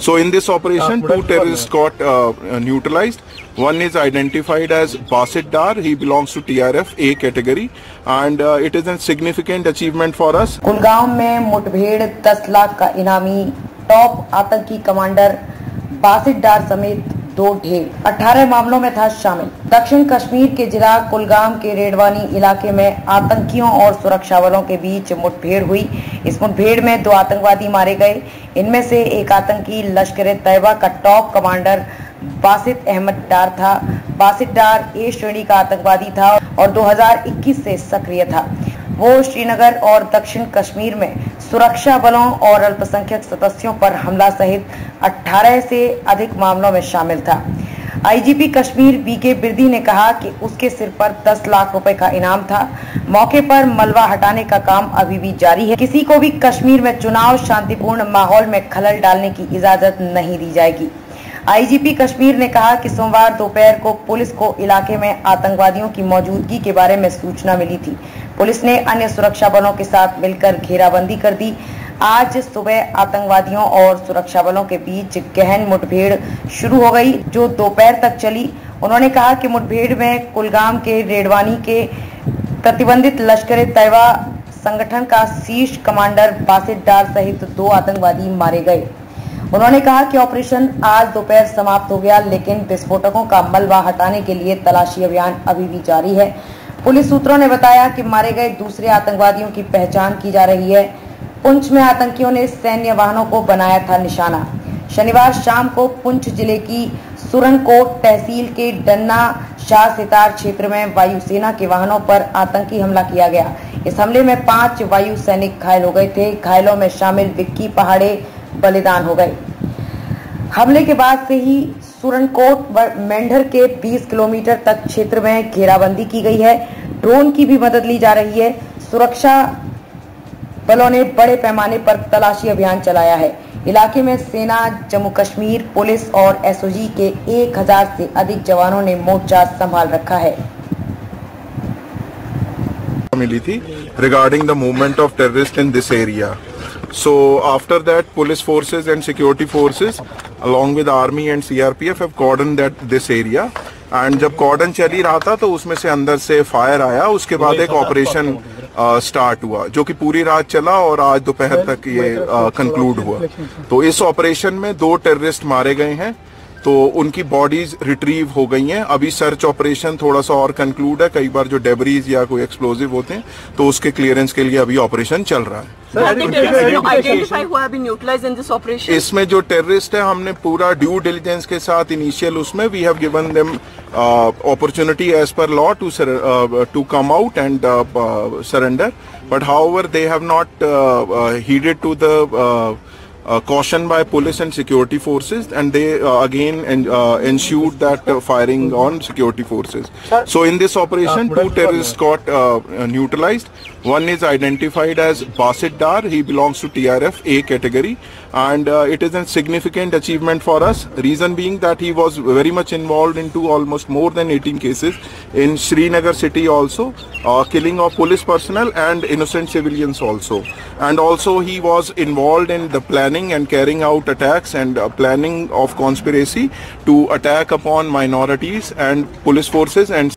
So in this operation, two terrorists got neutralized. One is identified as Basit Dar. He belongs to TRF A category, and it is a significant achievement for us. Kulgam में मुठभेड़ 10 लाख का इनामी top आतंकी commander Basit डार समेत 2 ढेर 18 मामलों में था शामिल। दक्षिण कश्मीर के जिला कुलगाम के रेडवानी इलाके में आतंकियों और सुरक्षा बलों के बीच मुठभेड़ हुई। इस मुठभेड़ में 2 आतंकवादी मारे गए। इनमें से एक आतंकी लश्कर-ए-तैयबा का टॉप कमांडर बासित अहमद डार था। बासित डार ए श्रेणी का आतंकवादी था और 2021 से सक्रिय था। वो श्रीनगर और दक्षिण कश्मीर में सुरक्षा बलों और अल्पसंख्यक सदस्यों पर हमला सहित 18 से अधिक मामलों में शामिल था। आईजीपी कश्मीर बीके बिर्दी ने कहा कि उसके सिर पर 10 लाख रुपए का इनाम था। मौके पर मलबा हटाने का काम अभी भी जारी है। किसी को भी कश्मीर में चुनाव शांतिपूर्ण माहौल में खलल डालने की इजाजत नहीं दी जाएगी। आईजीपी कश्मीर ने कहा कि सोमवार दोपहर को पुलिस को इलाके में आतंकवादियों की मौजूदगी के बारे में सूचना मिली थी। पुलिस ने अन्य सुरक्षा बलों के साथ मिलकर घेराबंदी कर दी। आज सुबह आतंकवादियों और सुरक्षा बलों के बीच गहन मुठभेड़ शुरू हो गई, जो दोपहर तक चली। उन्होंने कहा कि मुठभेड़ में कुलगाम के रेडवानी के प्रतिबंधित लश्कर-ए-तैयबा संगठन का शीर्ष कमांडर बासित डार सहित 2 आतंकवादी मारे गए। उन्होंने कहा कि ऑपरेशन आज दोपहर समाप्त हो गया, लेकिन विस्फोटकों का मलबा हटाने के लिए तलाशी अभियान अभी भी जारी है। पुलिस सूत्रों ने बताया कि मारे गए दूसरे आतंकवादियों की पहचान की जा रही है। पुंछ में आतंकियों ने सैन्य वाहनों को बनाया था निशाना। शनिवार शाम को पुंछ जिले की सुरनकोट तहसील के डन्ना शाह सितार क्षेत्र में वायुसेना के वाहनों पर आतंकी हमला किया गया। इस हमले में 5 वायु सैनिक घायल हो गए थे। घायलों में शामिल विक्की पहाड़े बलिदान हो गए। हमले के बाद से ही सुरनकोट मेंढर के 20 किलोमीटर तक क्षेत्र में घेराबंदी की गई है। ड्रोन की भी मदद ली जा रही है। सुरक्षा बलों ने बड़े पैमाने पर तलाशी अभियान चलाया है। इलाके में सेना, जम्मू कश्मीर पुलिस और एसओजी के 1000 से अधिक जवानों ने मोर्चा संभाल रखा है। मिली थी regarding the movement of terrorists in this area. So after that, police forces and security forces along with army and CRPF have cordoned this area. And जब कॉर्डन चल ही रहा था तो उसमें से अंदर से फायर आया। उसके बाद एक ऑपरेशन स्टार्ट हुआ जो कि पूरी रात चला और आज दोपहर तक ये कंक्लूड हुआ। तो इस ऑपरेशन में 2 टेररिस्ट मारे गए हैं, तो उनकी बॉडीज रिट्रीव हो गई हैं। अभी सर्च ऑपरेशन थोड़ा सा और कंक्लूड है। कई बार जो डेब्रीज या कोई एक्सप्लोजिव होते हैं तो उसके क्लियरेंस के लिए अभी ऑपरेशन चल रहा है। इसमें जो टेररिस्ट है हमने पूरा ड्यू डिलिजेंस के साथ इनिशियल उसमें we have given them opportunity as per law to come out and surrender, but however they have not heeded to the caution by police and security forces, and they again ensued that firing on security forces. So in this operation, 2 terrorists got neutralized. One is identified as Basit Dar. He belongs to TRF A category, and it is a significant achievement for us. Reason being that he was very much involved into almost more than 18 cases in Srinagar city also, killing of police personnel and innocent civilians also. And also he was involved in the planning and carrying out attacks and planning of conspiracy to attack upon minorities and police forces and